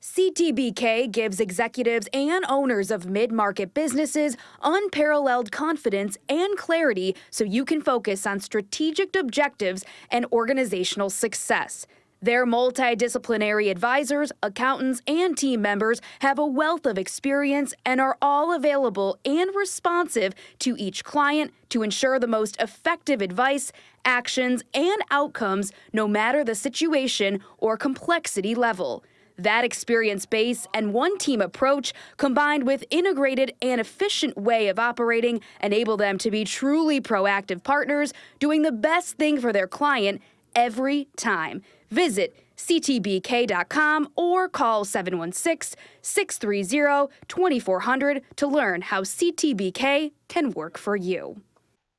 CTBK gives executives and owners of mid-market businesses unparalleled confidence and clarity so you can focus on strategic objectives and organizational success. Their multidisciplinary advisors, accountants, and team members have a wealth of experience and are all available and responsive to each client to ensure the most effective advice, actions, and outcomes no matter the situation or complexity level. That experience base and one-team approach, combined with integrated and efficient way of operating, enable them to be truly proactive partners, doing the best thing for their client every time. Visit ctbk.com or call 716-630-2400 to learn how CTBK can work for you.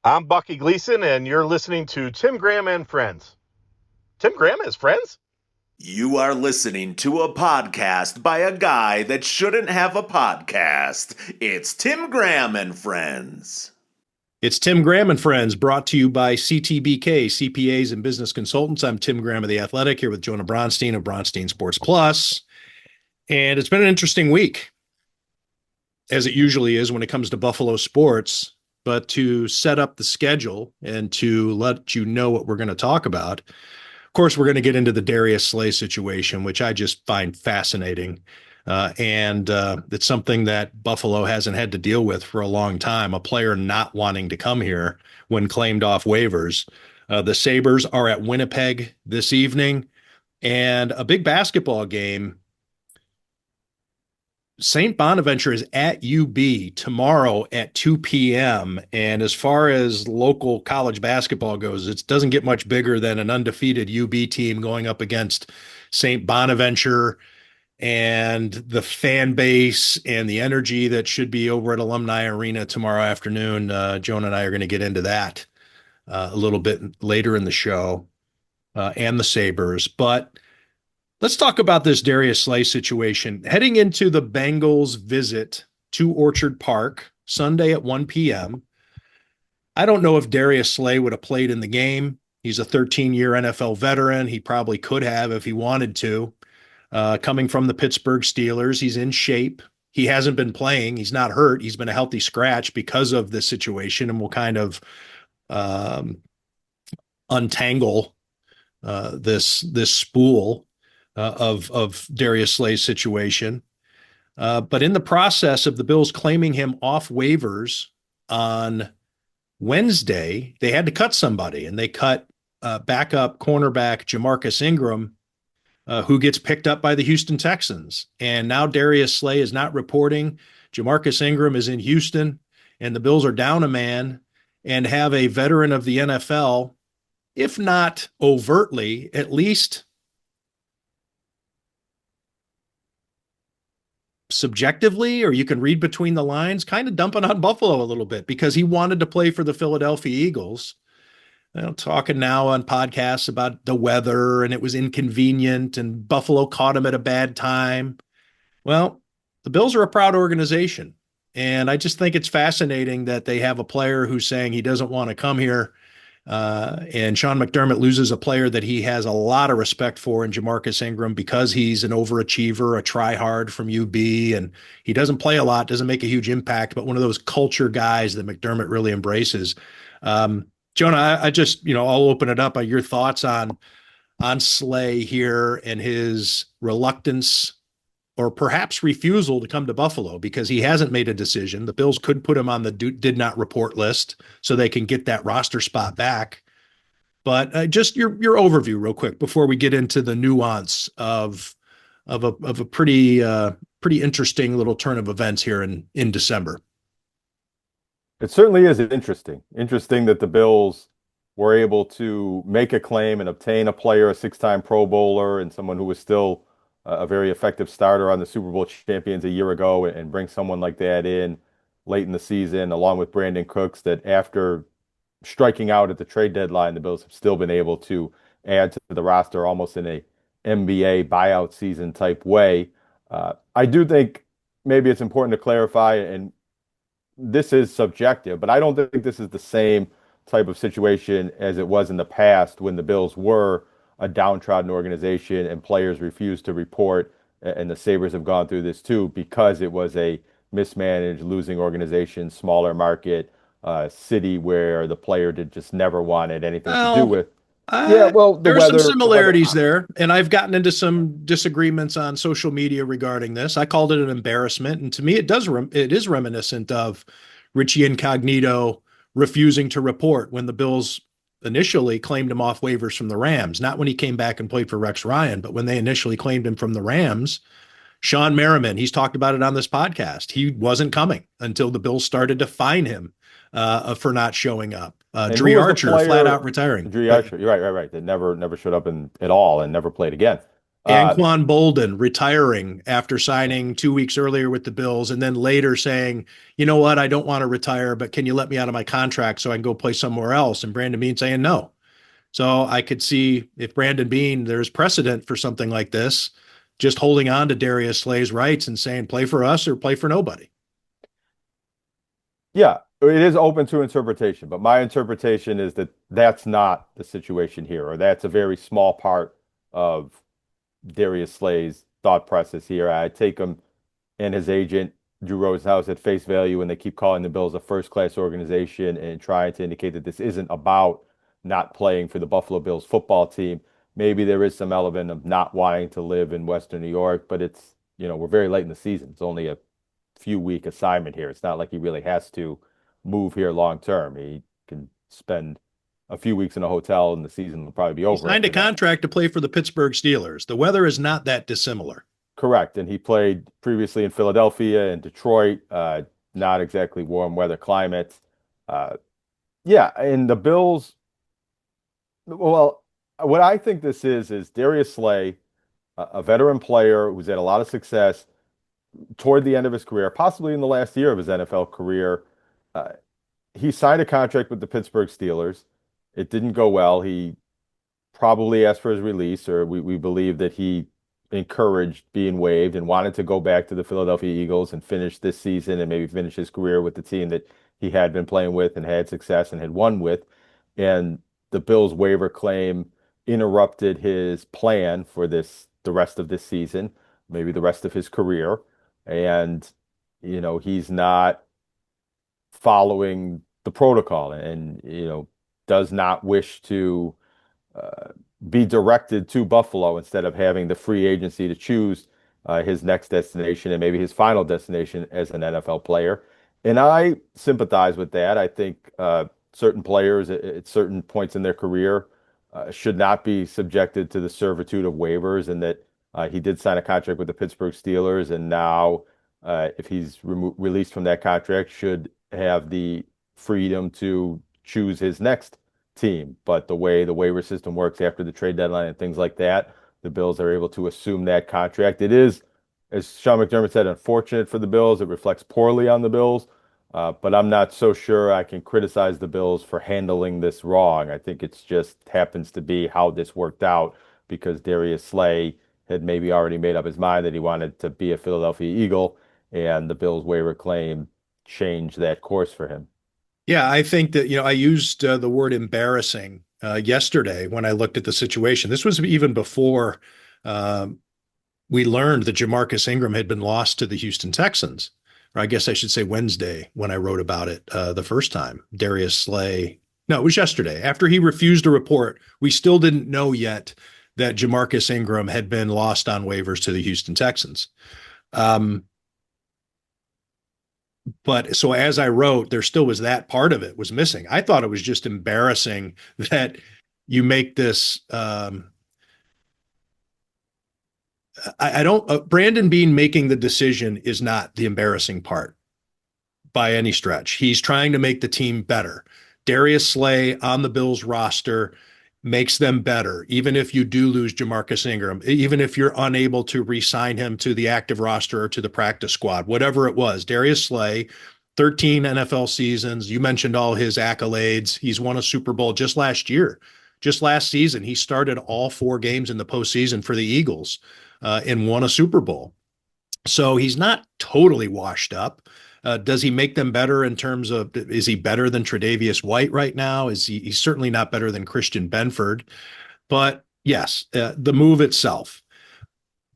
I'm Bucky Gleason, and you're listening to Tim Graham and Friends. Tim Graham has friends? You are listening to a podcast by a guy that shouldn't have a podcast. It's Tim Graham and Friends. It's Tim Graham and Friends, brought to you by CTBK, CPAs and Business Consultants. I'm Tim Graham of The Athletic, here with Jonah Bronstein of Bronstein Sports Plus. And it's been an interesting week, as it usually is when it comes to Buffalo sports. But to set up the schedule and to let you know what we're going to talk about, of course, we're going to get into the Darius Slay situation, which I just find fascinating. And it's something that Buffalo hasn't had to deal with for a long time, a player not wanting to come here when claimed off waivers. The Sabres are at Winnipeg this evening, and a big basketball game. St. Bonaventure is at UB tomorrow at 2 p.m. And as far as local college basketball goes, it doesn't get much bigger than an undefeated UB team going up against St. Bonaventure. And the fan base and the energy that should be over at Alumni Arena tomorrow afternoon. Jonah and I are going to get into that a little bit later in the show, and the Sabres. But let's talk about this Darius Slay situation. Heading into the Bengals' visit to Orchard Park Sunday at 1 p.m., I don't know if Darius Slay would have played in the game. He's a 13-year NFL veteran. He probably could have if he wanted to. Coming from the Pittsburgh Steelers, he's in shape. He hasn't been playing. He's not hurt. He's been a healthy scratch because of this situation, and we'll kind of untangle this spool of Darius Slay's situation. But in the process of the Bills claiming him off waivers on Wednesday, they had to cut somebody, and they cut backup cornerback Ja'Marcus Ingram, who gets picked up by the Houston Texans. And now Darius Slay is not reporting. Ja'Marcus Ingram is in Houston, and the Bills are down a man and have a veteran of the NFL, if not overtly, at least subjectively, or you can read between the lines, kind of dumping on Buffalo a little bit because he wanted to play for the Philadelphia Eagles. Talking now on podcasts about the weather and it was inconvenient and Buffalo caught him at a bad time. Well, the Bills are a proud organization. And I just think it's fascinating that they have a player who's saying he doesn't want to come here. And Sean McDermott loses a player that he has a lot of respect for in Ja'Marcus Ingram because he's an overachiever, a try-hard from UB, and he doesn't play a lot, doesn't make a huge impact, but one of those culture guys that McDermott really embraces. Jonah, I just, I'll open it up. Your thoughts on Slay here and his reluctance or perhaps refusal to come to Buffalo because he hasn't made a decision. The Bills could put him on the did not report list so they can get that roster spot back. But just your overview real quick before we get into the nuance of a pretty interesting little turn of events here in December. It certainly is interesting that the Bills were able to make a claim and obtain a player, a six-time Pro Bowler, and someone who was still a very effective starter on the Super Bowl champions a year ago, and bring someone like that in late in the season, along with Brandon Cooks, that after striking out at the trade deadline, the Bills have still been able to add to the roster almost in a NBA buyout season type way. I do think maybe it's important to clarify, and this is subjective, but I don't think this is the same type of situation as it was in the past when the Bills were a downtrodden organization, and players refuse to report. And the Sabres have gone through this too because it was a mismanaged, losing organization, smaller market, city where the player did just never wanted anything to do Well, with. Yeah, well, there are some the weather. similarities there, and I've gotten into some disagreements on social media regarding this. I called it an embarrassment, and to me, it is reminiscent of Richie Incognito refusing to report when the Bills initially claimed him off waivers from the Rams. Not when he came back and played for Rex Ryan, but when they initially claimed him from the Rams. Sean Merriman, he's talked about it on this podcast. He wasn't coming until the Bills started to fine him for not showing up. And Dree who was the Archer player? flat out retiring. Dree Archer. You're right. That never showed up at all and never played again. Anquan Bolden retiring after signing 2 weeks earlier with the Bills, and then later saying, you know what, I don't want to retire, but can you let me out of my contract so I can go play somewhere else? And Brandon Beane saying no. So I could see if Brandon Beane, there's precedent for something like this, just holding on to Darius Slay's rights and saying, play for us or play for nobody. Yeah, it is open to interpretation, but my interpretation is that that's not the situation here, or that's a very small part of Darius Slay's thought process here. I take him and his agent, Drew Rosenhaus, at face value, and they keep calling the Bills a first-class organization and trying to indicate that this isn't about not playing for the Buffalo Bills football team. Maybe there is some element of not wanting to live in Western New York, but it's, we're very late in the season. It's only a few week assignment here. It's not like he really has to move here long term. He can spend a few weeks in a hotel and the season will probably be over. He signed a contract to play for the Pittsburgh Steelers. The weather is not that dissimilar. Correct. And he played previously in Philadelphia and Detroit, not exactly warm weather climates. Yeah, and the Bills, well, what I think this is Darius Slay, a veteran player who's had a lot of success toward the end of his career, possibly in the last year of his NFL career. He signed a contract with the Pittsburgh Steelers. It didn't go well. He probably asked for his release, or we believe that he encouraged being waived and wanted to go back to the Philadelphia Eagles and finish this season and maybe finish his career with the team that he had been playing with and had success and had won with. And the Bills waiver claim interrupted his plan for the rest of this season, maybe the rest of his career. And, he's not following the protocol and, does not wish to be directed to Buffalo instead of having the free agency to choose his next destination and maybe his final destination as an NFL player. And I sympathize with that. I think certain players at certain points in their career should not be subjected to the servitude of waivers, and that he did sign a contract with the Pittsburgh Steelers, and now if he's released from that contract, should have the freedom to choose his next team. But the way the waiver system works after the trade deadline and things like that, the Bills are able to assume that contract. It is, as Sean McDermott said, unfortunate for the Bills. It reflects poorly on the Bills, but I'm not so sure I can criticize the Bills for handling this wrong. I think it's just happens to be how this worked out because Darius Slay had maybe already made up his mind that he wanted to be a Philadelphia Eagle, and the Bills waiver claim changed that course for him. Yeah, I think that, I used the word embarrassing yesterday when I looked at the situation. This was even before we learned that Ja'Marcus Ingram had been lost to the Houston Texans. Or I guess I should say Wednesday when I wrote about it the first time. Darius Slay. No, it was yesterday. After he refused to report, we still didn't know yet that Ja'Marcus Ingram had been lost on waivers to the Houston Texans. But so as I wrote, there still was that part of it was missing. I thought it was just embarrassing that you make this. Brandon Beane making the decision is not the embarrassing part by any stretch. He's trying to make the team better. Darius Slay on the Bills roster makes them better, even if you do lose Ja'Marcus Ingram, even if you're unable to re-sign him to the active roster or to the practice squad, whatever it was. Darius Slay, 13 NFL seasons. You mentioned all his accolades. He's won a Super Bowl just last year. Just last season, he started all 4 games in the postseason for the Eagles and won a Super Bowl. So he's not totally washed up. Does he make them better in terms of, is he better than Tre'Davious White right now? He's certainly not better than Christian Benford, but Yes, the move itself.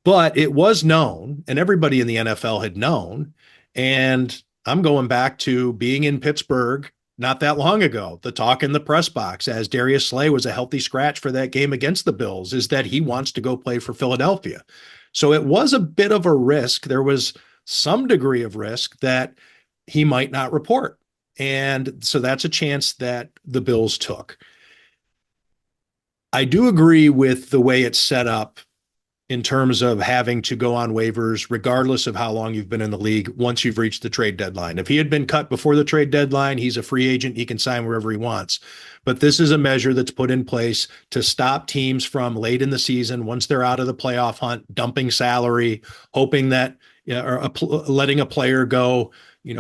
But it was known, and everybody in the NFL had known. And I'm going back to being in Pittsburgh not that long ago. The talk in the press box, as Darius Slay was a healthy scratch for that game against the Bills, is that he wants to go play for Philadelphia. So it was a bit of a risk. There was some degree of risk that he might not report. And so that's a chance that the Bills took. I do agree with the way it's set up in terms of having to go on waivers, regardless of how long you've been in the league, once you've reached the trade deadline. If he had been cut before the trade deadline, he's a free agent. He can sign wherever he wants. But this is a measure that's put in place to stop teams from late in the season, once they're out of the playoff hunt, dumping salary, hoping that, or letting a player go,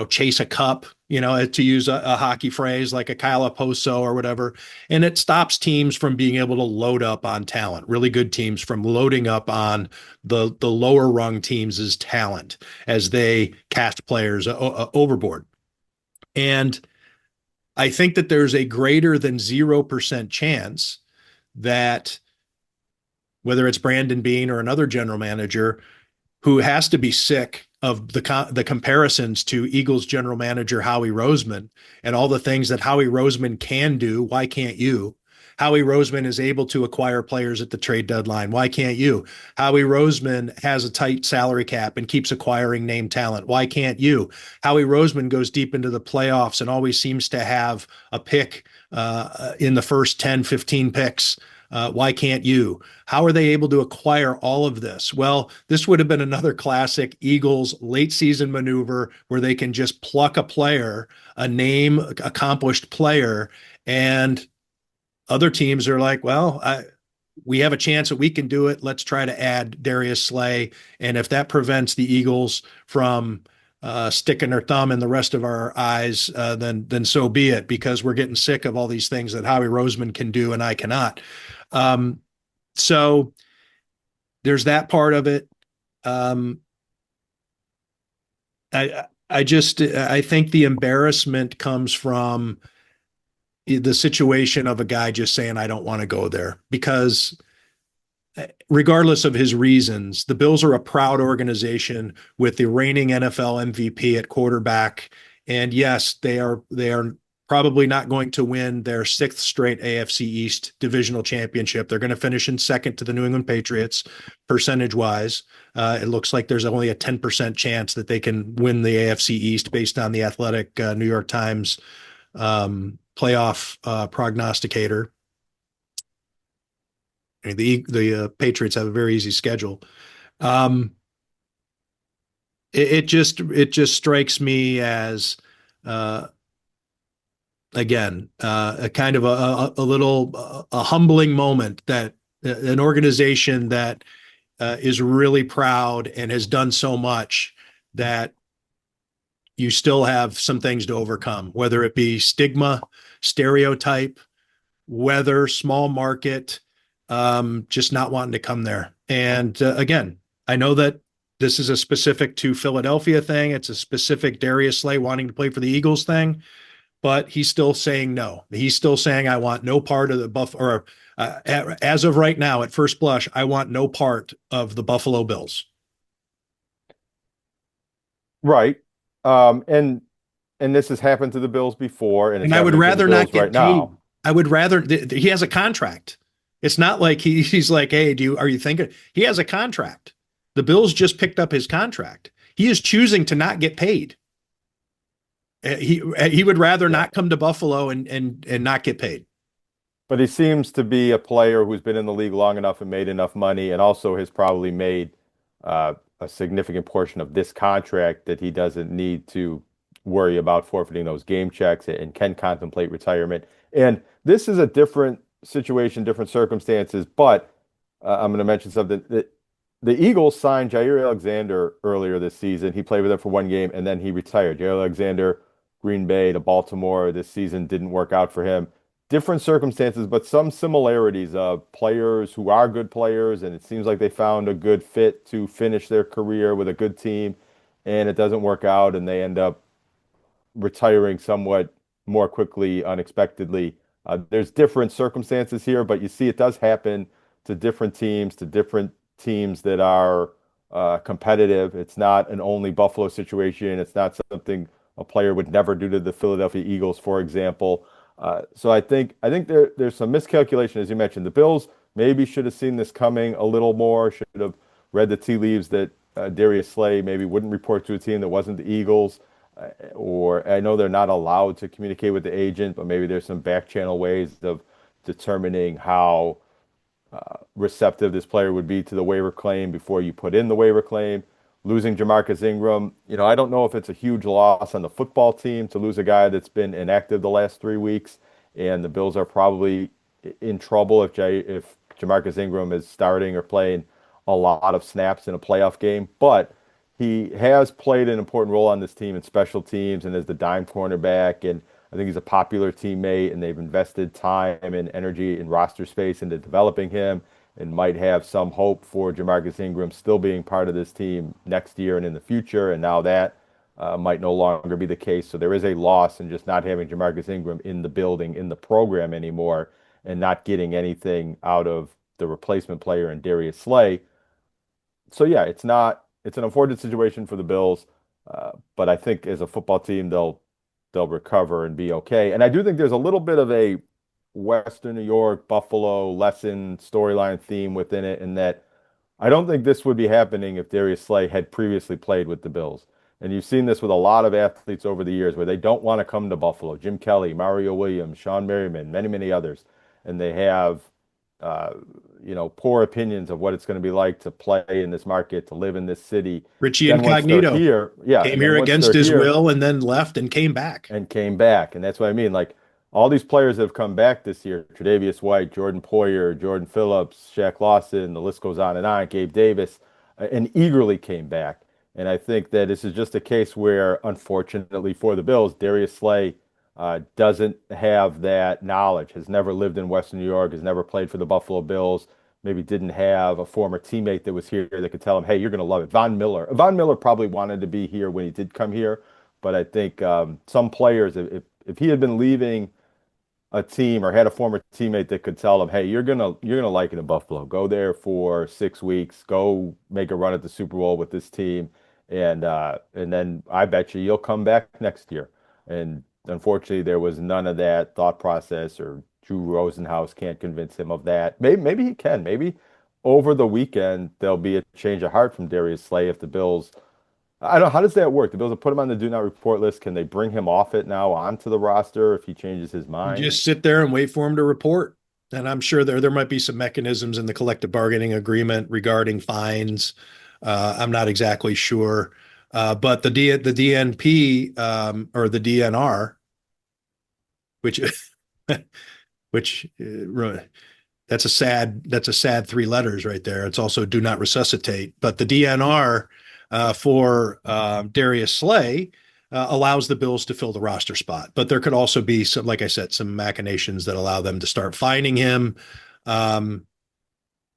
chase a cup, to use a hockey phrase like a Kyle Poso or whatever. And it stops teams from being able to load up on talent, really good teams from loading up on the lower rung teams' talent as they cast players overboard. And I think that there's a greater than 0% chance that whether it's Brandon Beane or another general manager who has to be sick of the comparisons to Eagles general manager Howie Roseman and all the things that Howie Roseman can do. Why can't you? Howie Roseman is able to acquire players at the trade deadline. Why can't you? Howie Roseman has a tight salary cap and keeps acquiring name talent. Why can't you? Howie Roseman goes deep into the playoffs and always seems to have a pick in the first 10, 15 picks. Why can't you? How are they able to acquire all of this? Well, this would have been another classic Eagles late season maneuver where they can just pluck a player, a name accomplished player, and other teams are like, well, we have a chance that we can do it. Let's try to add Darius Slay. And if that prevents the Eagles from sticking their thumb in the rest of our eyes, then so be it, because we're getting sick of all these things that Howie Roseman can do and I cannot. So there's that part of it. I think the embarrassment comes from the situation of a guy just saying, I don't want to go there, because regardless of his reasons, the Bills are a proud organization with the reigning NFL MVP at quarterback. And yes, they are probably not going to win their sixth straight AFC East divisional championship. They're going to finish in second to the New England Patriots percentage-wise. It looks like there's only a 10% chance that they can win the AFC East based on the Athletic New York Times playoff prognosticator. I mean, the Patriots have a very easy schedule. It just strikes me as again, a kind of a little humbling moment that an organization that is really proud and has done so much, that you still have some things to overcome, whether it be stigma, stereotype, weather, small market, just not wanting to come there. And again, I know that this is a specific to Philadelphia thing. It's a specific Darius Slay wanting to play for the Eagles thing. But he's still saying no. He's still saying, I want no part of the Buffalo, or as of right now, at first blush, I want no part of the Buffalo Bills. Right. And this has happened to the Bills before, and I would rather not get right now. I would rather he has a contract. It's not like he's like, hey, are you thinking? He has a contract. The Bills just picked up his contract. He is choosing to not get paid. He would rather not come to Buffalo and not get paid. But he seems to be a player who's been in the league long enough and made enough money, and also has probably made a significant portion of this contract that he doesn't need to worry about forfeiting those game checks and can contemplate retirement. And this is a different situation, different circumstances, but I'm going to mention something that the Eagles signed Jair Alexander earlier this season. He played with them for one game and then he retired. Jair Alexander, Green Bay to Baltimore this season, didn't work out for him. Different circumstances, but some similarities of players who are good players, and it seems like they found a good fit to finish their career with a good team, and it doesn't work out, and they end up retiring somewhat more quickly, unexpectedly. There's different circumstances here, but you see it does happen to different teams that are competitive. It's not an only Buffalo situation. It's not something a player would never do to the Philadelphia Eagles, for example. So I think there's some miscalculation, as you mentioned. The Bills maybe should have seen this coming a little more, should have read the tea leaves that Darius Slay maybe wouldn't report to a team that wasn't the Eagles. Or I know they're not allowed to communicate with the agent, but maybe there's some back channel ways of determining how receptive this player would be to the waiver claim before you put in the waiver claim. Losing Ja'Marcus Ingram, I don't know if it's a huge loss on the football team to lose a guy that's been inactive the last 3 weeks, and the Bills are probably in trouble if Ja'Marcus Ingram is starting or playing a lot of snaps in a playoff game. But he has played an important role on this team in special teams and as the dime cornerback, and I think he's a popular teammate, and they've invested time and energy and roster space into developing him and might have some hope for Ja'Marcus Ingram still being part of this team next year and in the future. And now that might no longer be the case. So there is a loss in just not having Ja'Marcus Ingram in the building, in the program anymore, and not getting anything out of the replacement player in Darius Slay. So yeah, it's an unfortunate situation for the Bills, but I think as a football team, they'll recover and be okay. And I do think there's a little bit of a Western New York, Buffalo lesson storyline theme within it, in that I don't think this would be happening if Darius Slay had previously played with the Bills. And you've seen this with a lot of athletes over the years where they don't want to come to Buffalo. Jim Kelly, Mario Williams, Sean Merriman, many, many others. And they have, poor opinions of what it's going to be like to play in this market, to live in this city. Richie Then once they're Incognito here, yeah, came and then here once against they're his here will and then left and came back. And that's what I mean. Like all these players that have come back this year, Tre'Davious White, Jordan Poyer, Jordan Phillips, Shaq Lawson, the list goes on and on, Gabe Davis, and eagerly came back. And I think that this is just a case where, unfortunately for the Bills, Darius Slay doesn't have that knowledge, has never lived in Western New York, has never played for the Buffalo Bills, maybe didn't have a former teammate that was here that could tell him, hey, you're going to love it. Von Miller probably wanted to be here when he did come here, but I think some players, if he had been leaving a team or had a former teammate that could tell him, hey, you're gonna like it in Buffalo. Go there for 6 weeks. Go make a run at the Super Bowl with this team, and then I bet you'll come back next year. And unfortunately, there was none of that thought process, or Drew Rosenhaus can't convince him of that. Maybe he can. Maybe over the weekend there'll be a change of heart from Darius Slay if the Bills. I don't know. How does that work? The Bills will put him on the do not report list. Can they bring him off it now onto the roster if he changes his mind? Just sit there and wait for him to report. And I'm sure there might be some mechanisms in the collective bargaining agreement regarding fines. I'm not exactly sure. But the DNP or the DNR, which that's a sad 3 letters right there. It's also do not resuscitate. But the DNR for Darius Slay allows the Bills to fill the roster spot. But there could also be some, like I said, some machinations that allow them to start fining him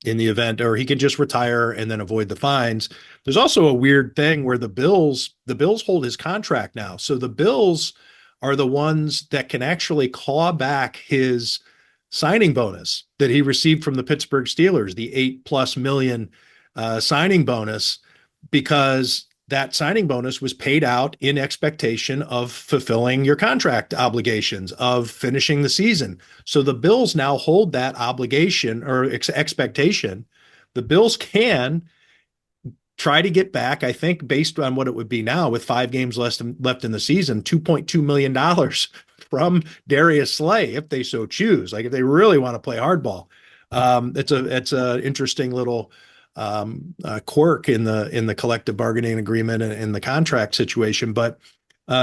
in the event, or he can just retire and then avoid the fines. There's also a weird thing where the Bills hold his contract now. So the Bills are the ones that can actually claw back his signing bonus that he received from the Pittsburgh Steelers, the $8+ million signing bonus, because that signing bonus was paid out in expectation of fulfilling your contract obligations, of finishing the season. So the Bills now hold that obligation or expectation. The Bills can try to get back, I think, based on what it would be now with 5 games left in the season, $2.2 million from Darius Slay, if they so choose. Like if they really want to play hardball. It's a interesting little quirk in the collective bargaining agreement and in the contract situation. But,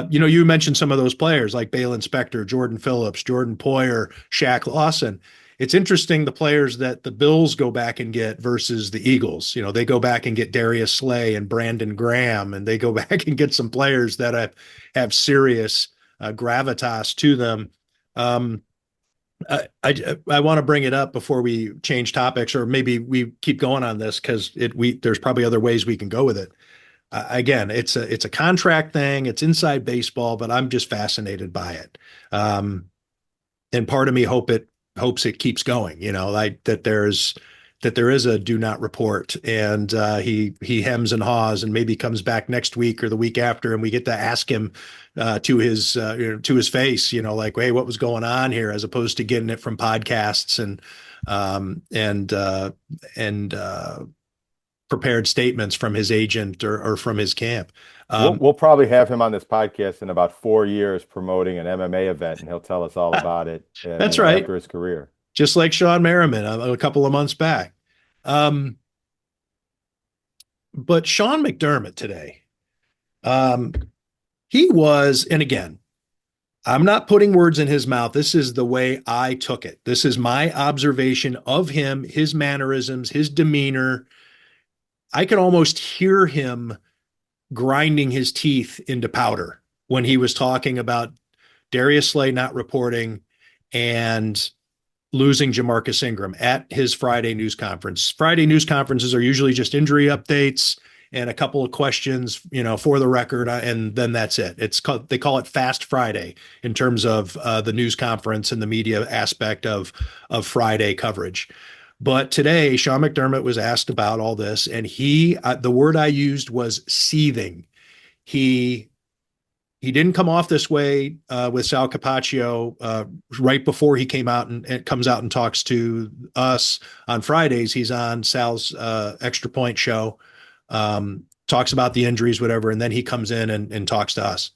you mentioned some of those players like Balin Spector, Jordan Phillips, Jordan Poyer, Shaq Lawson. It's interesting the players that the Bills go back and get versus the Eagles. They go back and get Darius Slay and Brandon Graham, and they go back and get some players that have serious gravitas to them. I want to bring it up before we change topics, or maybe we keep going on this because there's probably other ways we can go with it. Again, it's a contract thing. It's inside baseball, but I'm just fascinated by it. And part of me hopes it keeps going. Like that there's that there is a do not report, and he hems and haws, and maybe comes back next week or the week after, and we get to ask him to his face, like, hey, what was going on here, as opposed to getting it from podcasts and prepared statements from his agent or from his camp. We'll probably have him on this podcast in about 4 years promoting an MMA event, and he'll tell us all about it. That's right. After his career, just like Sean Merriman a couple of months back. But Sean McDermott today, he was, and again, I'm not putting words in his mouth. This is the way I took it. This is my observation of him, his mannerisms, his demeanor. I could almost hear him grinding his teeth into powder when he was talking about Darius Slay not reporting and losing Ja'Marcus Ingram at his Friday news conference. Friday news conferences are usually just injury updates and a couple of questions, for the record, and then that's it. They call it Fast Friday in terms of the news conference and the media aspect of Friday coverage. But today, Sean McDermott was asked about all this, and the word I used was seething. He didn't come off this way with Sal Capaccio right before he came out and comes out and talks to us on Fridays. He's on Sal's Extra Point show, talks about the injuries, whatever, and then he comes in and talks to us.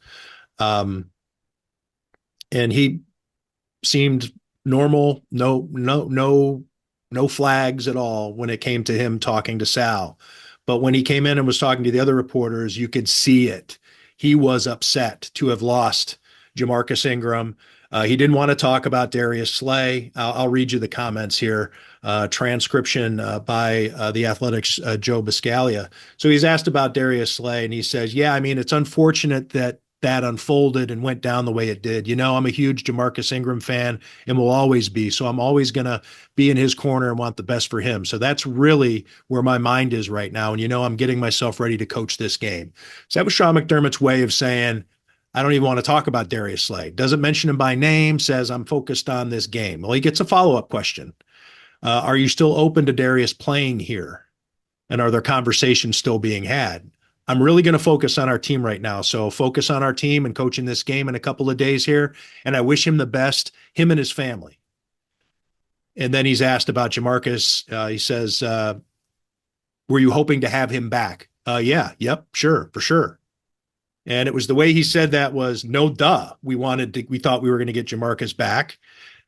And he seemed normal, no flags at all when it came to him talking to Sal. But when he came in and was talking to the other reporters, you could see it. He was upset to have lost Ja'Marcus Ingram. He didn't want to talk about Darius Slay. I'll read you the comments here. Transcription by the Athletics' Joe Biscaglia. So he's asked about Darius Slay, and he says, yeah, I mean, it's unfortunate that unfolded and went down the way it did. I'm a huge Ja'Marcus Ingram fan and will always be. So I'm always going to be in his corner and want the best for him. So that's really where my mind is right now. And, I'm getting myself ready to coach this game. So that was Sean McDermott's way of saying, I don't even want to talk about Darius Slay. Doesn't mention him by name, says I'm focused on this game. Well, he gets a follow-up question. Are you still open to Darius playing here? And are there conversations still being had? I'm really going to focus on our team right now. So focus on our team and coaching this game in a couple of days here. And I wish him the best, him and his family. And then he's asked about Ja'Marcus. He says, were you hoping to have him back? Yeah. Yep. Sure. For sure. And it was the way he said that was no duh. We thought we were going to get Ja'Marcus back.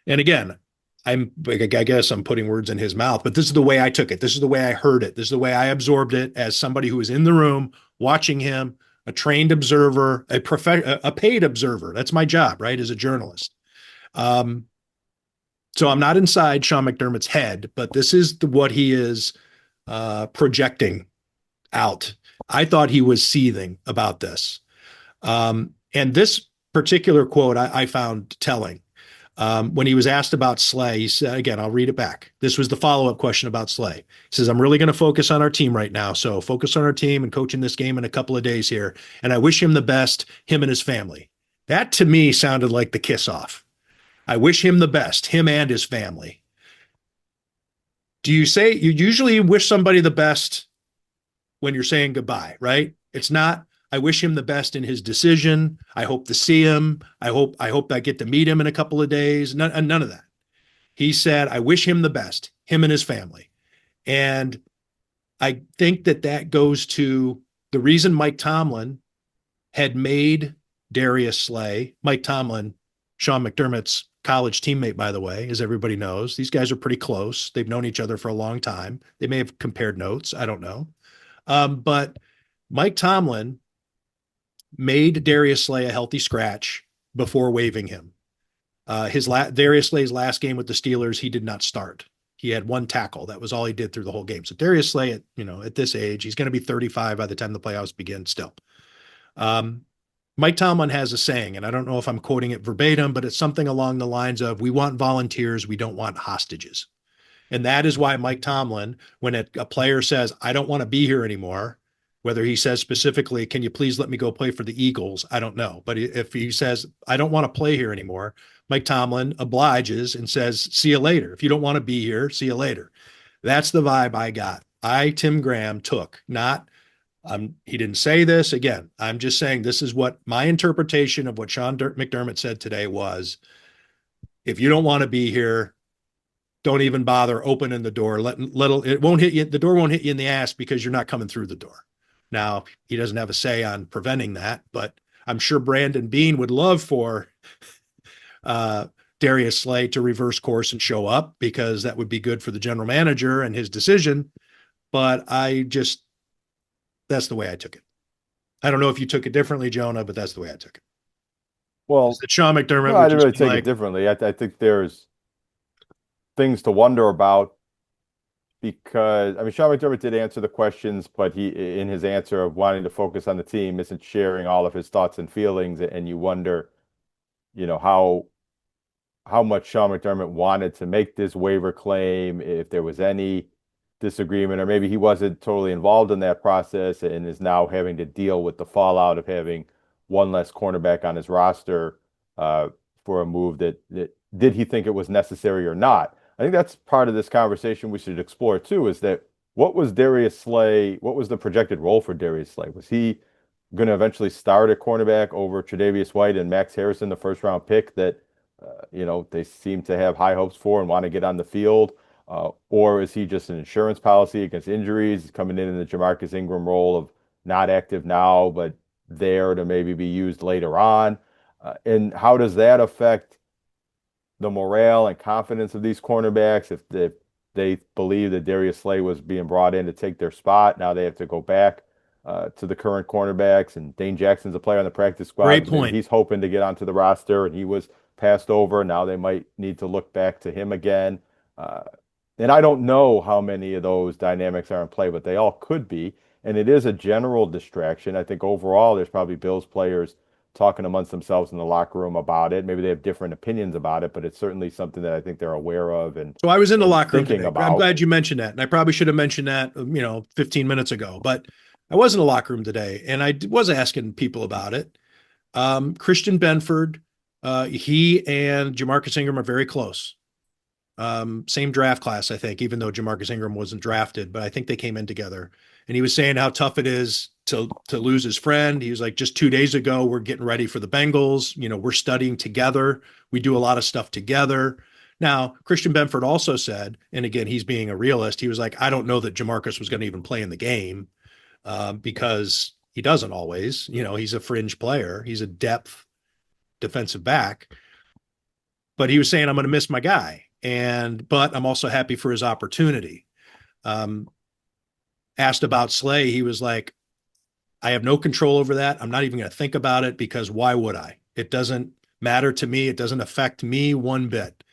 And again, I guess I'm putting words in his mouth, but this is the way I took it. This is the way I heard it. This is the way I absorbed it as somebody who was in the room watching him, a trained observer, a paid observer. That's my job, right? As a journalist. So I'm not inside Sean McDermott's head, but this is what he is projecting out. I thought he was seething about this. And this particular quote I found telling. When he was asked about Slay, he said, again, I'll read it back. This was the follow-up question about Slay. He says, I'm really going to focus on our team right now. So focus on our team and coaching this game in a couple of days here. And I wish him the best, him and his family. That to me sounded like the kiss off. I wish him the best, him and his family. Do you usually wish somebody the best when you're saying goodbye, right? It's not, I wish him the best in his decision. I hope to see him. I hope I get to meet him in a couple of days. None of that. He said, I wish him the best, him and his family. And I think that goes to the reason Mike Tomlin had made Darius Slay, Mike Tomlin, Sean McDermott's college teammate, by the way, as everybody knows. These guys are pretty close. They've known each other for a long time. They may have compared notes. I don't know. But Mike Tomlin made Darius Slay a healthy scratch before waiving him. Darius Slay's last game with the Steelers, he did not start. He had one tackle. That was all he did through the whole game. So Darius Slay, at this age, he's going to be 35 by the time the playoffs begin still. Mike Tomlin has a saying, and I don't know if I'm quoting it verbatim, but it's something along the lines of, we want volunteers, we don't want hostages. And that is why Mike Tomlin, when a player says, I don't want to be here anymore, whether he says specifically, can you please let me go play for the Eagles? I don't know. But if he says, I don't want to play here anymore, Mike Tomlin obliges and says, see you later. If you don't want to be here, see you later. That's the vibe I got. Tim Graham, took, not, he didn't say this. Again, I'm just saying this is what my interpretation of what Sean McDermott said today was. If you don't want to be here, don't even bother opening the door. It won't hit you. The door won't hit you in the ass because you're not coming through the door. Now, he doesn't have a say on preventing that, but I'm sure Brandon Beane would love for Darius Slay to reverse course and show up, because that would be good for the general manager and his decision. But that's the way I took it. I don't know if you took it differently, Jonah, but that's the way I took it. Well, That Sean McDermott no, I would didn't just really be take like, it differently. I think there's things to wonder about, because I mean Sean McDermott did answer the questions, but he, in his answer of wanting to focus on the team, isn't sharing all of his thoughts and feelings, and you wonder, how much Sean McDermott wanted to make this waiver claim, if there was any disagreement, or maybe he wasn't totally involved in that process and is now having to deal with the fallout of having one less cornerback on his roster uh, for a move that did he think it was necessary or not? I think that's part of this conversation we should explore too, is that what was Darius Slay, what was the projected role for Darius Slay? Was he going to eventually start at cornerback over Tre'Davious White and Max Harrison, the first round pick that they seem to have high hopes for and want to get on the field? Or is he just an insurance policy against injuries? He's coming in the Ja'Marcus Ingram role of not active now, but there to maybe be used later on. And how does that affect the morale and confidence of these cornerbacks? If they believe that Darius Slay was being brought in to take their spot, now they have to go back to the current cornerbacks. And Dane Jackson's a player on the practice squad. great Maybe point. he's hoping to get onto the roster, and he was passed over. Now they might need to look back to him again. Uh, and I don't know how many of those dynamics are in play, but they all could be. And it is a general distraction. I think overall, there's probably Bills players talking amongst themselves in the locker room about it. Maybe they have different opinions about it, but it's certainly something that I think they're aware of and So I was in the locker room thinking today. I'm about. glad you mentioned that. And I probably should have mentioned that, 15 minutes ago, but I was in the locker room today and I was asking people about it. Christian Benford, he and Ja'Marcus Ingram are very close. Same draft class, I think, even though Ja'Marcus Ingram wasn't drafted, but I think they came in together. And he was saying how tough it is to lose his friend. He was like, just 2 days ago, we're getting ready for the Bengals. We're studying together. We do a lot of stuff together. Now, Christian Benford also said, and again, he's being a realist. He was like, I don't know that Ja'Marcus was going to even play in the game because he doesn't always. He's a fringe player. He's a depth defensive back. But he was saying, I'm going to miss my guy. But I'm also happy for his opportunity. Asked about Slay, he was like, I have no control over that. I'm not even going to think about it because why would I? It doesn't matter to me. It doesn't affect me one bit.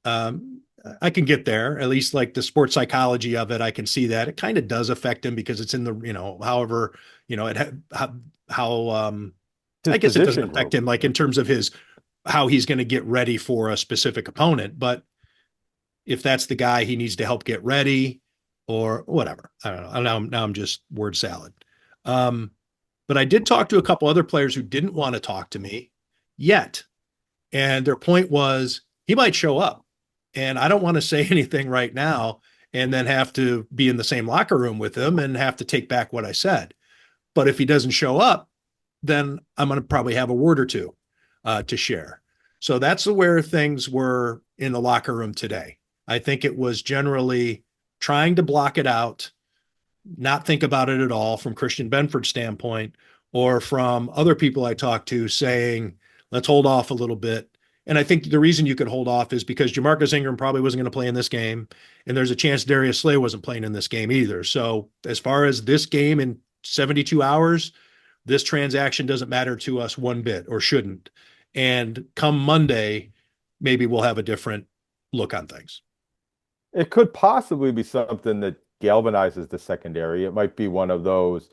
I can get there, at least like the sports psychology of it. I can see that it kind of does affect him because it's in the, however, His I guess it doesn't position affect group. him like in terms of how he's going to get ready for a specific opponent. But if that's the guy he needs to help get ready or whatever, I don't know. Now I'm just word salad. But I did talk to a couple other players who didn't want to talk to me yet. And their point was he might show up. And I don't want to say anything right now and then have to be in the same locker room with him and have to take back what I said. But if he doesn't show up, then I'm going to probably have a word or two to share. So that's where things were in the locker room today. I think it was generally trying to block it out, not think about it at all from Christian Benford's standpoint, or from other people I talked to saying, let's hold off a little bit. And I think the reason you could hold off is because Ja'Marcus Ingram probably wasn't going to play in this game. And there's a chance Darius Slay wasn't playing in this game either. So as far as this game in 72 hours, this transaction doesn't matter to us one bit, or shouldn't. And come Monday, maybe we'll have a different look on things. It could possibly be something that galvanizes the secondary. It might be one of those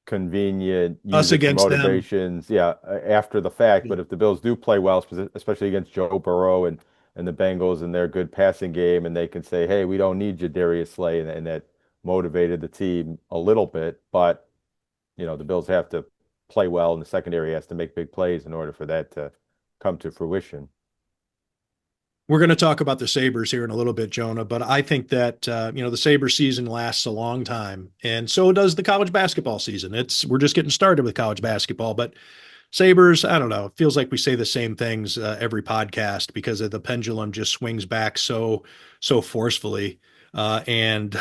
convenient Us use it for against them. motivations, yeah, after the fact. Yeah. But if the Bills do play well, especially against Joe Burrow and the Bengals and their good passing game, and they can say, hey, we don't need you, Darius Slay, and that motivated the team a little bit. But the Bills have to play well, and the secondary has to make big plays in order for that to come to fruition. We're going to talk about the Sabres here in a little bit, Jonah, but I think that the Sabres season lasts a long time, and so does the college basketball season. We're just getting started with college basketball, but Sabres, I don't know. It feels like we say the same things every podcast because the pendulum just swings back so forcefully, and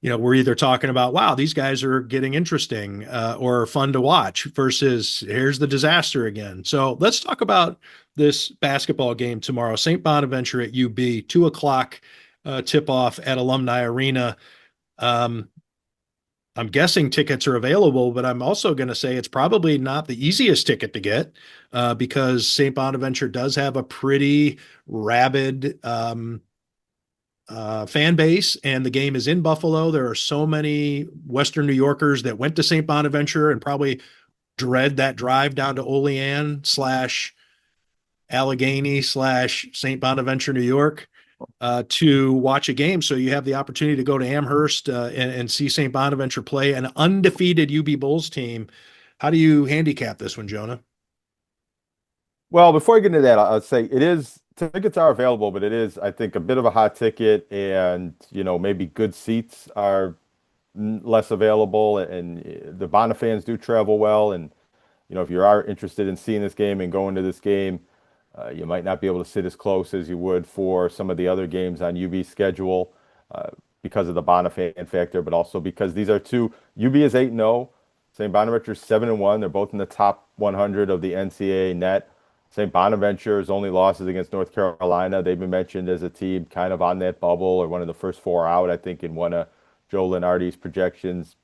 we're either talking about, wow, these guys are getting interesting or fun to watch versus here's the disaster again. So let's talk about this basketball game tomorrow. St. Bonaventure at UB, 2 o'clock tip off at Alumni Arena. Um, I'm guessing tickets are available, but I'm also going to say it's probably not the easiest ticket to get because St. Bonaventure does have a pretty rabid fan base, and the game is in Buffalo. There are so many Western New Yorkers that went to St. Bonaventure and probably dread that drive down to Olean / Allegheny / St. Bonaventure, New York, to watch a game. So you have the opportunity to go to Amherst and see St. Bonaventure play an undefeated UB Bulls team. How do you handicap this one, Jonah? Well, before I get into that, I'll say tickets are available, but it is, I think, a bit of a hot ticket, and maybe good seats are less available, and the Bonner fans do travel well, and if you are interested in seeing this game and going to this game, you might not be able to sit as close as you would for some of the other games on UB's schedule uh, because of the Bonner fan factor, but also because these are two. UB is 8-0, St. Bonaventure is 7-1. They're both in the top 100 of the NCAA net. St. Bonaventure's only losses against North Carolina. They've been mentioned as a team kind of on that bubble or one of the first four out, I think, in one of Joe Lenardi's projections.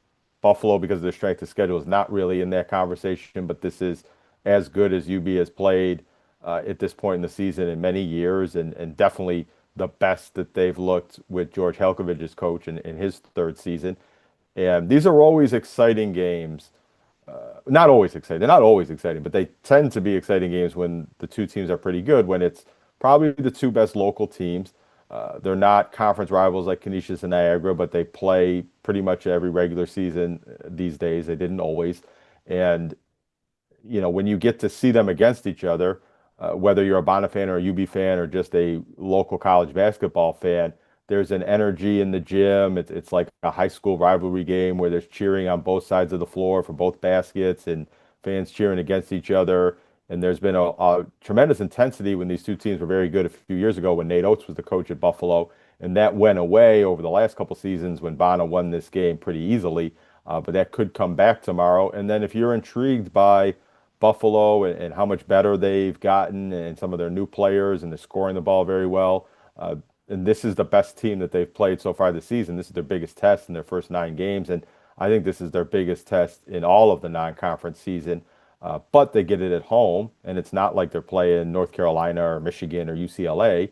Buffalo, because of their strength of schedule, is not really in that conversation, but this is as good as UB has played at this point in the season in many years, and definitely the best that they've looked with George Helkovich as coach in his third season. And these are always exciting games. Not always exciting. They're not always exciting, but they tend to be exciting games when the two teams are pretty good, when it's probably the two best local teams. They're not conference rivals like Canisius and Niagara, but they play pretty much every regular season these days. They didn't always. And when you get to see them against each other, whether you're a Bonner fan or a UB fan or just a local college basketball fan, there's an energy in the gym. It's like a high school rivalry game where there's cheering on both sides of the floor for both baskets and fans cheering against each other. And there's been a tremendous intensity when these two teams were very good a few years ago when Nate Oates was the coach at Buffalo. And that went away over the last couple seasons when Bonner won this game pretty easily. But that could come back tomorrow. And then if you're intrigued by Buffalo and how much better they've gotten and some of their new players and they're scoring the ball very well, and this is the best team that they've played so far this season. This is their biggest test in their first 9 games, and I think this is their biggest test in all of the non-conference season. But they get it at home, and it's not like they're playing North Carolina or Michigan or UCLA.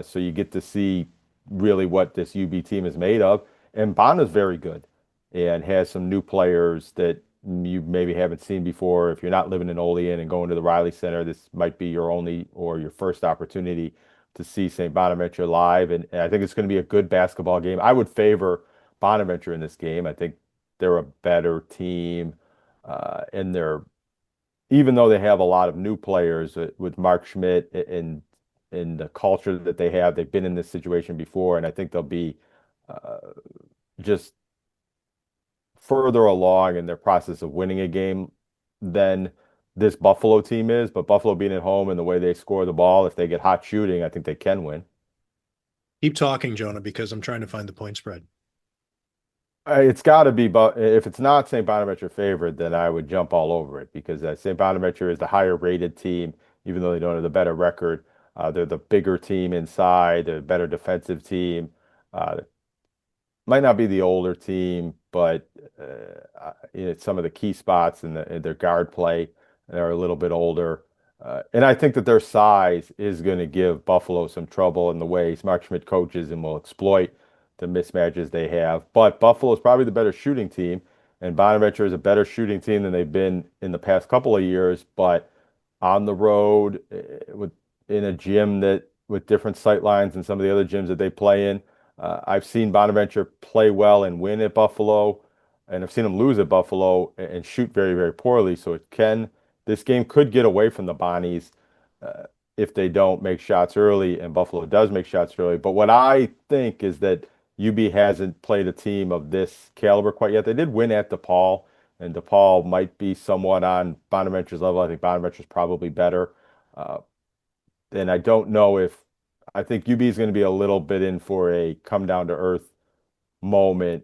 So you get to see really what this UB team is made of. And Bonna's very good and has some new players that you maybe haven't seen before. If you're not living in Olean and going to the Riley Center, this might be your only or your first opportunity to see St. Bonaventure live. And I think it's going to be a good basketball game. I would favor Bonaventure in this game. I think they're a better team. And even though they have a lot of new players with Mark Schmidt and the culture that they have, they've been in this situation before. And I think they'll be uh, just further along in their process of winning a game than this Buffalo team is. But Buffalo being at home and the way they score the ball, if they get hot shooting, I think they can win. Keep talking, Jonah, because I'm trying to find the point spread. It's got to be, but if it's not St. Bonaventure favorite, then I would jump all over it because St. Bonaventure is the higher rated team, even though they don't have the better record. They're the bigger team inside, they're a better defensive team. Might not be the older team, but some of the key spots in their guard play are a little bit older. And I think that their size is going to give Buffalo some trouble in the way Mark Schmidt coaches and will exploit the mismatches they have. But Buffalo is probably the better shooting team, and Bonaventure is a better shooting team than they've been in the past couple of years. But on the road, in a gym that with different sight lines and some of the other gyms that they play in, I've seen Bonaventure play well and win at Buffalo, and I've seen them lose at Buffalo and shoot very, very poorly. So this game could get away from the Bonnies. Uh, if they don't make shots early, and Buffalo does make shots early. But what I think is that UB hasn't played a team of this caliber quite yet. They did win at DePaul, and DePaul might be somewhat on Bonaventure's level. I think Bonaventure's probably better. Uh, and I don't know if I think UB is going to be a little bit in for a come down to earth moment,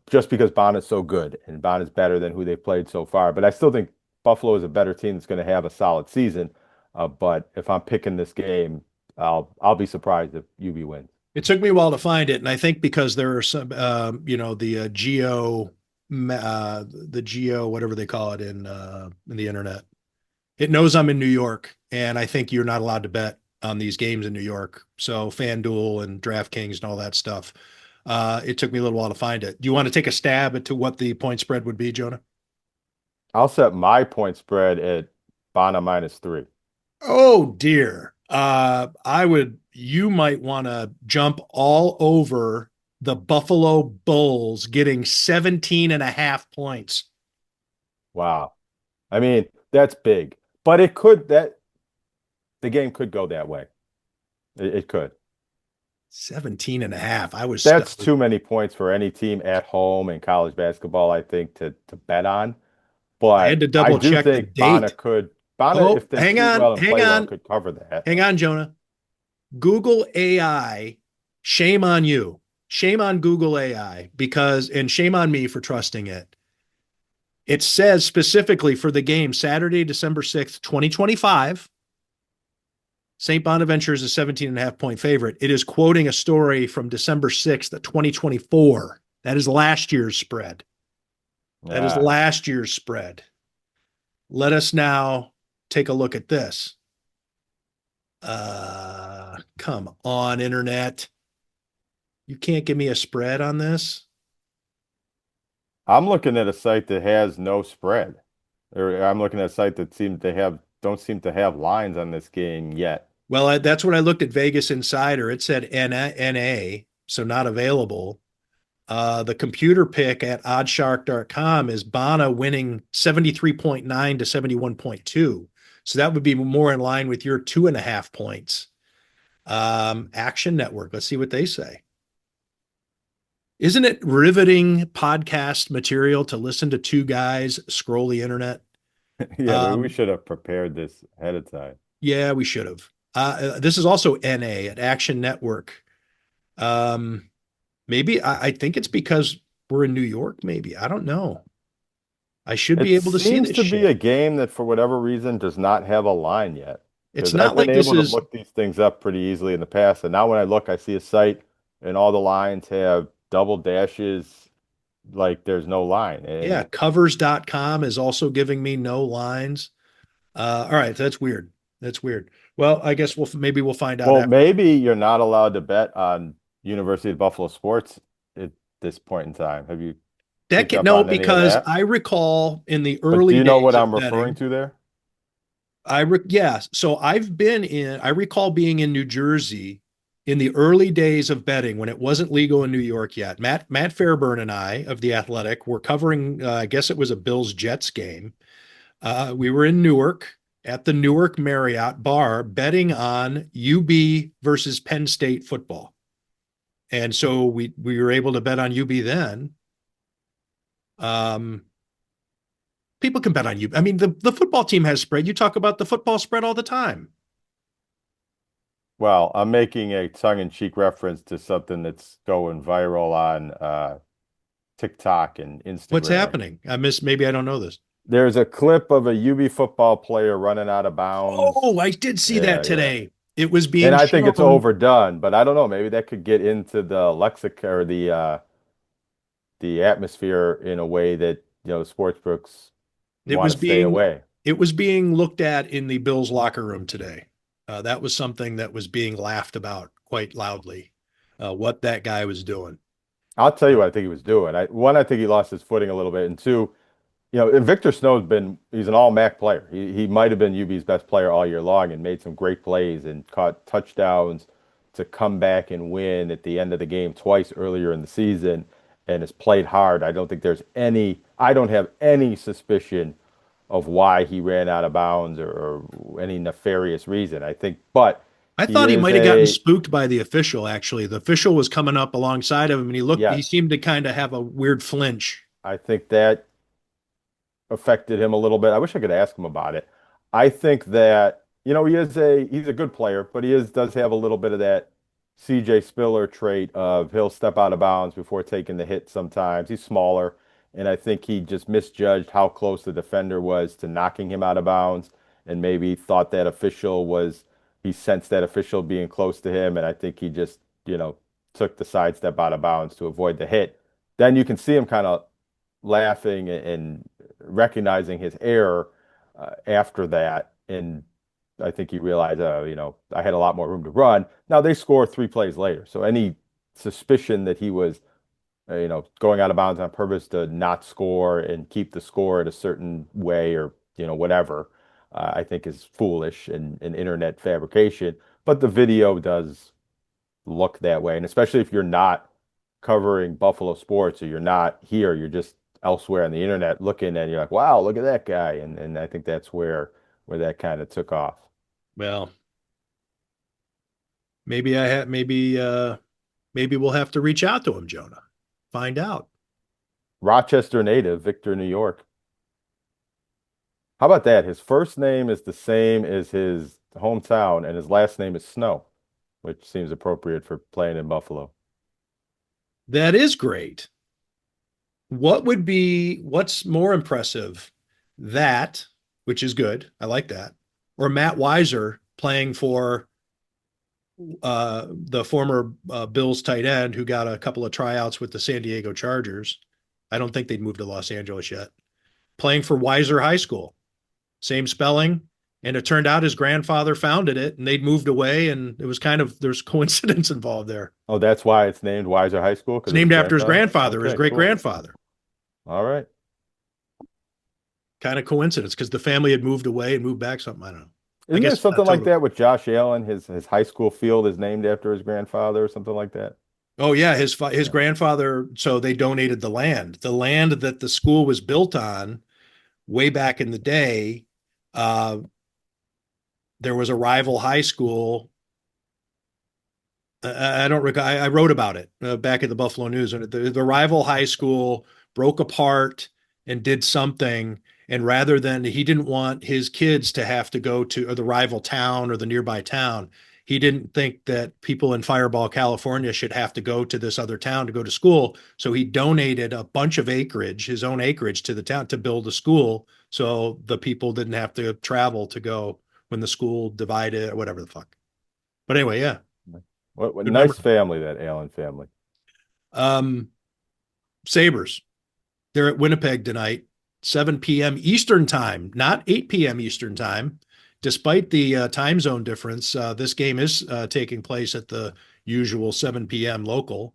just because Bonner's so good and Bonner's better than who they've played so far. But I still think Buffalo is a better team that's going to have a solid season. But if I'm picking this game, I'll be surprised if UB wins. It took me a while to find it, and I think because there are some, the geo, whatever they call it in the internet, it knows I'm in New York, and I think you're not allowed to bet on these games in New York. So FanDuel and DraftKings and all that stuff. It took me a little while to find it. Do you want to take a stab at to what the point spread would be, Jonah? I'll set my point spread at Bonner -3. Oh dear. You might want to jump all over the Buffalo Bulls getting 17.5 points. Wow. I mean, that's big. But the game could go that way. It could. 17.5. That's too many points for any team at home in college basketball, I think, to bet on. But I had to double do check the think date. Bonner, if they hang shoot on, well and hang play well, on. could cover that. Hang on, Jonah. Google AI, shame on you. Shame on Google AI and shame on me for trusting it. It says specifically for the game Saturday, December 6th, 2025, St. Bonaventure is a 17.5 point favorite. It is quoting a story from December 6th of 2024. That is last year's spread. That is last year's spread. Let us now take a look at this. Come on, internet. You can't give me a spread on this? I'm looking at a site that has no spread. Or I'm looking at a site that don't seem to have lines on this game yet. Well, that's when I looked at Vegas Insider. It said NA, so not available. The computer pick at oddshark.com is Bana winning 73.9 to 71.2. So that would be more in line with your 2.5 points. Action Network, let's see what they say. Isn't it riveting podcast material to listen to two guys scroll the internet? Yeah, maybe we should have prepared this ahead of time. Yeah, we should have. This is also NA at Action Network. Maybe I think it's because we're in New York. Maybe I don't know. I should be able to see this. It seems to be a game that, for whatever reason, does not have a line yet. It's not like I've been able to look these things up pretty easily in the past, and now when I look, I see a site and all the lines have double dashes, like there's no line. Yeah, covers.com is also giving me no lines. All right, that's weird. That's weird. Well, I guess we'll find out. Well, maybe you're not allowed to bet on University of Buffalo sports at this point in time. Have you? No, because I recall in the early days. Do you know what I'm referring to there? Yeah. So I recall being in New Jersey in the early days of betting when it wasn't legal in New York yet. Matt Fairburn and I of The Athletic were covering, I guess it was a Bills Jets game. We were in Newark at the Newark Marriott bar betting on UB versus Penn State football. And so we were able to bet on UB then. People can bet on UB. I mean, the football team has spread. You talk about the football spread all the time. Well, I'm making a tongue-in-cheek reference to something that's going viral on TikTok and Instagram. What's happening? Maybe I don't know this. There's a clip of a UB football player running out of bounds. Oh, I did see that today. Yeah. It was being and I think it's overdone, but I don't know. Maybe that could get into the lexicon or the atmosphere in a way that, sportsbooks want to stay away. It was being looked at in the Bills locker room today. That was something that was being laughed about quite loudly, what that guy was doing. I'll tell you what I think he was doing. I think he lost his footing a little bit. And two, and Victor Snow's he's an all-MAC player. He might have been UB's best player all year long and made some great plays and caught touchdowns to come back and win at the end of the game twice earlier in the season and has played hard. I don't have any suspicion of why he ran out of bounds or any nefarious reason. I think, but I he thought he is might have gotten a spooked by the official, actually. The official was coming up alongside of him, and he yes. seemed to kind of have a weird flinch. I think that affected him a little bit. I wish I could ask him about it. I think that, he's a good player, but does have a little bit of that CJ Spiller trait of he'll step out of bounds before taking the hit sometimes. He's smaller, and I think he just misjudged how close the defender was to knocking him out of bounds and maybe thought that he sensed that official being close to him, and I think he just, took the sidestep out of bounds to avoid the hit. Then you can see him kind of laughing and recognizing his error after that. And I think he realized, I had a lot more room to run. Now they score 3 plays later. So any suspicion that he was, going out of bounds on purpose to not score and keep the score at a certain way or, whatever, I think is foolish and internet fabrication. But the video does look that way. And especially if you're not covering Buffalo sports or you're not here, you're just elsewhere on the internet looking and you're like, wow, look at that guy. And I think that's where that kind of took off. Well, maybe we'll have to reach out to him, Jonah. Find out. Rochester native, Victor, New York. How about that? His first name is the same as his hometown, and his last name is Snow, which seems appropriate for playing in Buffalo. That is great. What's more impressive? That, which is good. I like that. Or Matt Weiser playing for the former Bills tight end who got a couple of tryouts with the San Diego Chargers. I don't think they'd moved to Los Angeles yet. Playing for Weiser High School, same spelling. And it turned out his grandfather founded it and they'd moved away. And it was there's coincidence involved there. Oh, that's why it's named Weiser High School? It's Because named after his grandfather, Okay, his cool. great grandfather. All right. Kind of coincidence because the family had moved away and moved back something. I don't know. Isn't there guess something like totally. that with Josh Allen? His high school field is named after his grandfather or something like that? Oh yeah, his Yeah. grandfather. So they donated the land that the school was built on, way back in the day. Uh, there was a rival high school. I don't recall. I wrote about it back at the Buffalo News, and the rival high school broke apart and did something. And rather than he didn't want his kids to have to go to or the rival town or the nearby town, he didn't think that people in Fireball, California, should have to go to this other town to go to school. So he donated a bunch of acreage, his own acreage, to the town to build a school, so the people didn't have to travel to go when the school divided or whatever the fuck. But anyway, yeah. What Good nice memory. family, that Allen family. Um, Sabres. They're at Winnipeg tonight, 7 p.m. Eastern time, not 8 p.m. Eastern time. Despite the time zone difference, this game is taking place at the usual 7 p.m. local.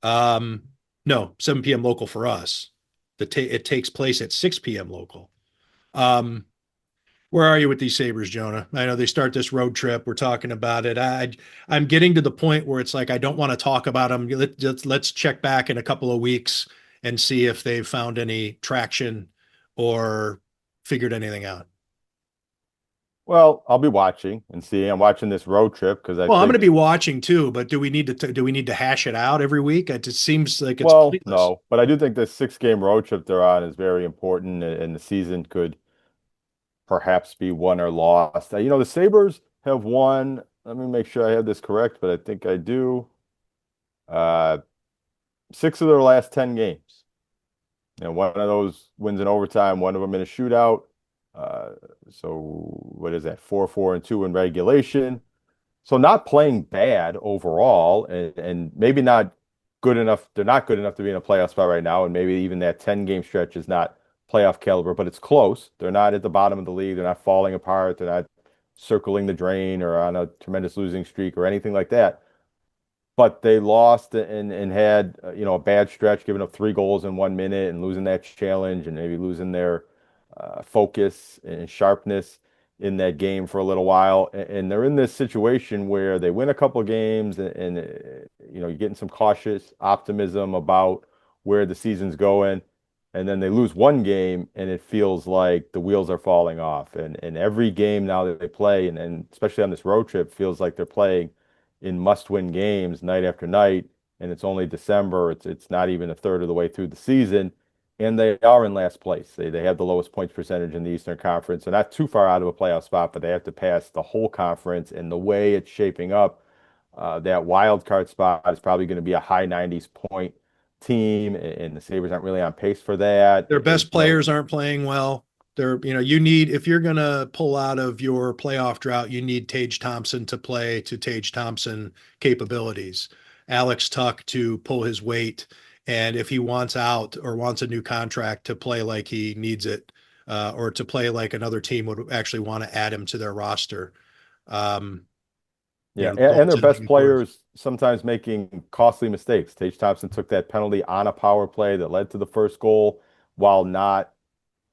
No, 7 p.m. local for us. It takes place at 6 p.m. local. Where are you with these Sabres, Jonah? I know they start this road trip. We're talking about it. I'm getting to the point where it's like I don't want to talk about them. Let's check back in a couple of weeks and see if they've found any traction or figured anything out. Well, I'll be watching and see. I'm watching this road trip because I Well, I'm going to think, be watching too, but do we need to hash it out every week? It just seems like it's well, pointless. no, but I do think the 6 game road trip they're on is very important, and the season could perhaps be won or lost. The Sabres have won. Let me make sure I have this correct, but I think I do. Uh, 6 of their last 10 games. One of those wins in overtime, one of them in a shootout. Uh, so what is that? 4-4-2 in regulation. So not playing bad overall, and maybe not good enough. They're not good enough to be in a playoff spot right now, and maybe even that 10 game stretch is not playoff caliber, but it's close. They're not at the bottom of the league. They're not falling apart. They're not circling the drain or on a tremendous losing streak or anything like that. But they lost and had a bad stretch, giving up 3 goals in 1 minute and losing that challenge and maybe losing their focus and sharpness in that game for a little while. And they're in this situation where they win a couple of games and you're getting some cautious optimism about where the season's going. and then they lose one game and it feels like the wheels are falling off. And every game now that they play, and especially on this road trip, feels like they're playing in must-win games night after night. And it's only December. It's not even a third of the way through the season. And they are in last place. They have the lowest points percentage in the Eastern Conference. They're not too far out of a playoff spot, but they have to pass the whole conference. And the way it's shaping up, that wild card spot is probably going to be a high 90s point team, and the Sabres aren't really on pace for that. Their best players aren't playing well. You need, if you're going to pull out of your playoff drought, you need Tage Thompson to play to Tage Thompson capabilities. Alex Tuck to pull his weight. And if he wants out or wants a new contract, to play like he needs it, or to play like another team would actually want to add him to their roster. Yeah, and their best players sometimes making costly mistakes. Tage Thompson took that penalty on a power play that led to the first goal while not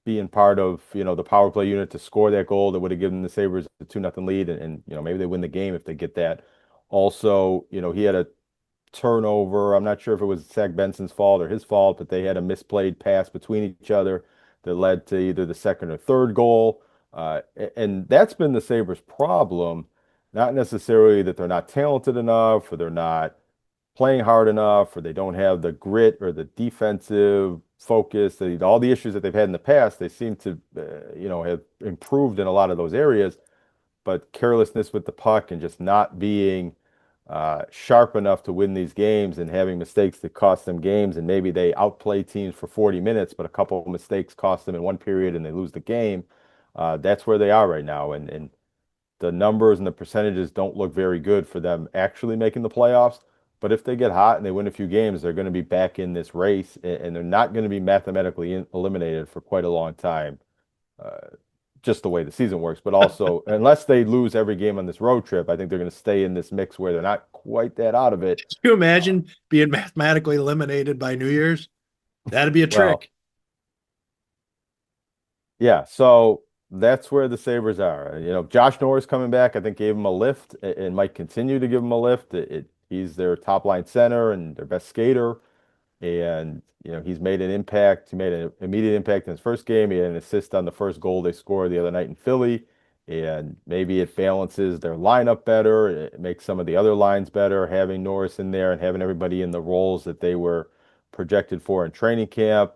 being part of, the power play unit to score that goal that would have given the Sabres a 2-0 lead, and maybe they win the game if they get that. Also, he had a turnover. I'm not sure if it was Zach Benson's fault or his fault, but they had a misplayed pass between each other that led to either the second or third goal. And that's been the Sabres' problem. Not necessarily that they're not talented enough or they're not playing hard enough or they don't have the grit or the defensive focus. All the issues that they've had in the past, they seem to, have improved in a lot of those areas. But carelessness with the puck and just not being sharp enough to win these games and having mistakes that cost them games. And maybe they outplay teams for 40 minutes, but a couple of mistakes cost them in one period and they lose the game. That's where they are right now. And the numbers and the percentages don't look very good for them actually making the playoffs. But if they get hot and they win a few games, they're going to be back in this race and they're not going to be mathematically eliminated for quite a long time. Just the way the season works, but also unless they lose every game on this road trip, I think they're going to stay in this mix where they're not quite that out of it. Can you imagine being mathematically eliminated by New Year's? That'd be a trick. Yeah, so that's where the Sabres are. Josh Norris coming back, I think gave them a lift and might continue to give them a lift. He's their top line center and their best skater. And, he's made an impact. He made an immediate impact in his first game. He had an assist on the first goal they scored the other night in Philly. And maybe it balances their lineup better. It makes some of the other lines better, having Norris in there and having everybody in the roles that they were projected for in training camp.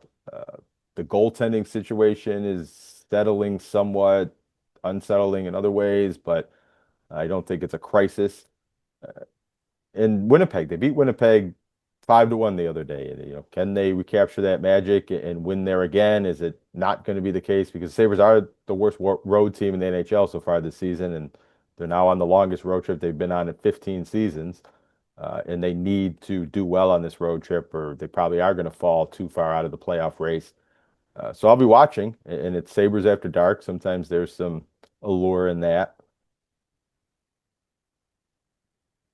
The goaltending situation is settling somewhat, unsettling in other ways, but I don't think it's a crisis. In Winnipeg, they beat Winnipeg 5-1 the other day. Can they recapture that magic and win there again? Is it not going to be the case? Because Sabres are the worst road team in the NHL so far this season, and they're now on the longest road trip they've been on in 15 seasons. And they need to do well on this road trip, or they probably are going to fall too far out of the playoff race. So I'll be watching, and it's Sabres after dark. Sometimes there's some allure in that.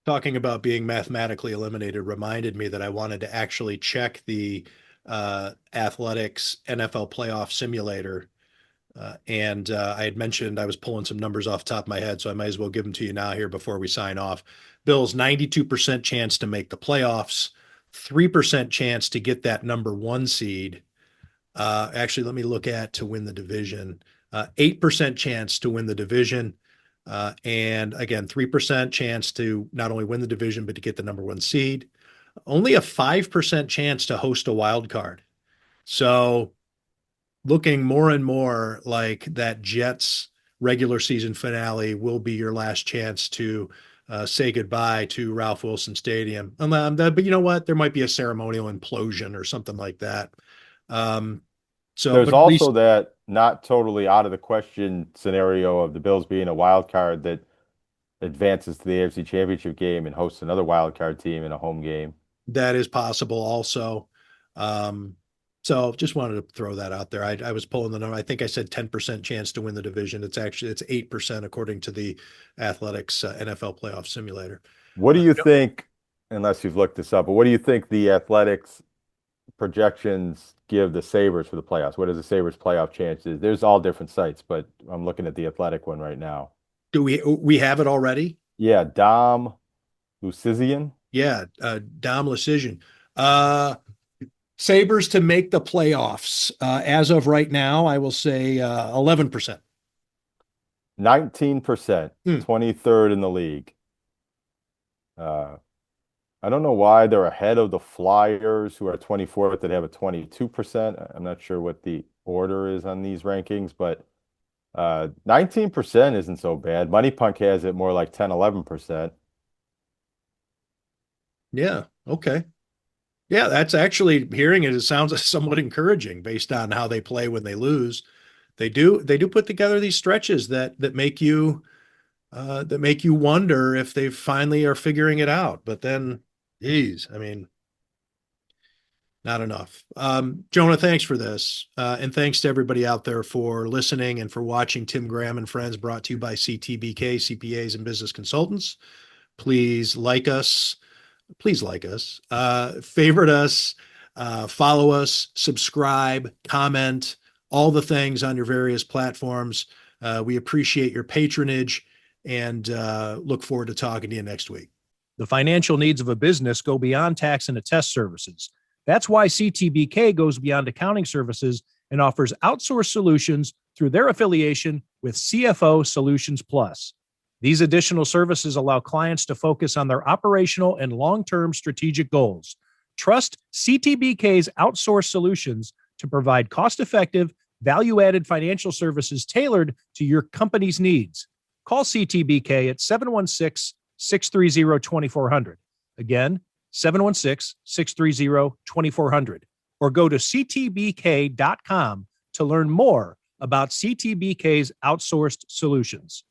Talking about being mathematically eliminated reminded me that I wanted to actually check the Athletics NFL playoff simulator. And I had mentioned I was pulling some numbers off the top of my head, so I might as well give them to you now here before we sign off. Bills 92% chance to make the playoffs, 3% chance to get that number 1 seed. Actually, let me look at to win the division. 8% chance to win the division. And again, 3% chance to not only win the division, but to get the number 1 seed. Only a 5% chance to host a wild card. So looking more and more like that Jets regular season finale will be your last chance to say goodbye to Ralph Wilson Stadium. But you know what? There might be a ceremonial implosion or something like that. There's also that not totally out of the question scenario of the Bills being a wild card that advances to the AFC Championship game and hosts another wild card team in a home game. That is possible also. So just wanted to throw that out there. I was pulling the number. I think I said 10% chance to win the division. It's 8% according to the Athletics NFL playoff simulator. What do you think, unless you've looked this up, but what do you think the Athletics projections give the Sabres for the playoffs? What is the Sabres playoff chances? There's all different sites, but I'm looking at the Athletic one right now. Do we have it already? Yeah, Dom Lucizian. Yeah, Dom Lucizian. Sabres to make the playoffs. As of right now, I will say 11%. 19%, 23rd in the league. I don't know why they're ahead of the Flyers, who are 24th, that have a 22%. I'm not sure what the order is on these rankings, but 19% isn't so bad. Money Punk has it more like 10, 11%. Yeah. Okay. Yeah, that's actually, hearing it sounds somewhat encouraging based on how they play when they lose. They do put together these stretches that make you wonder if they finally are figuring it out. But then, geez, I mean, not enough. Jonah, thanks for this. And thanks to everybody out there for listening and for watching Tim Graham and Friends, brought to you by CTBK, CPAs and Business Consultants. Please like us. Favorite us, follow us, subscribe, comment, all the things on your various platforms. We appreciate your patronage and look forward to talking to you next week. The financial needs of a business go beyond tax and attest services. That's why CTBK goes beyond accounting services and offers outsourced solutions through their affiliation with CFO Solutions Plus. These additional services allow clients to focus on their operational and long-term strategic goals. Trust CTBK's outsourced solutions to provide cost-effective, value-added financial services tailored to your company's needs. Call CTBK at 716-630-2400. Again, 716-630-2400. Or go to ctbk.com to learn more about CTBK's outsourced solutions.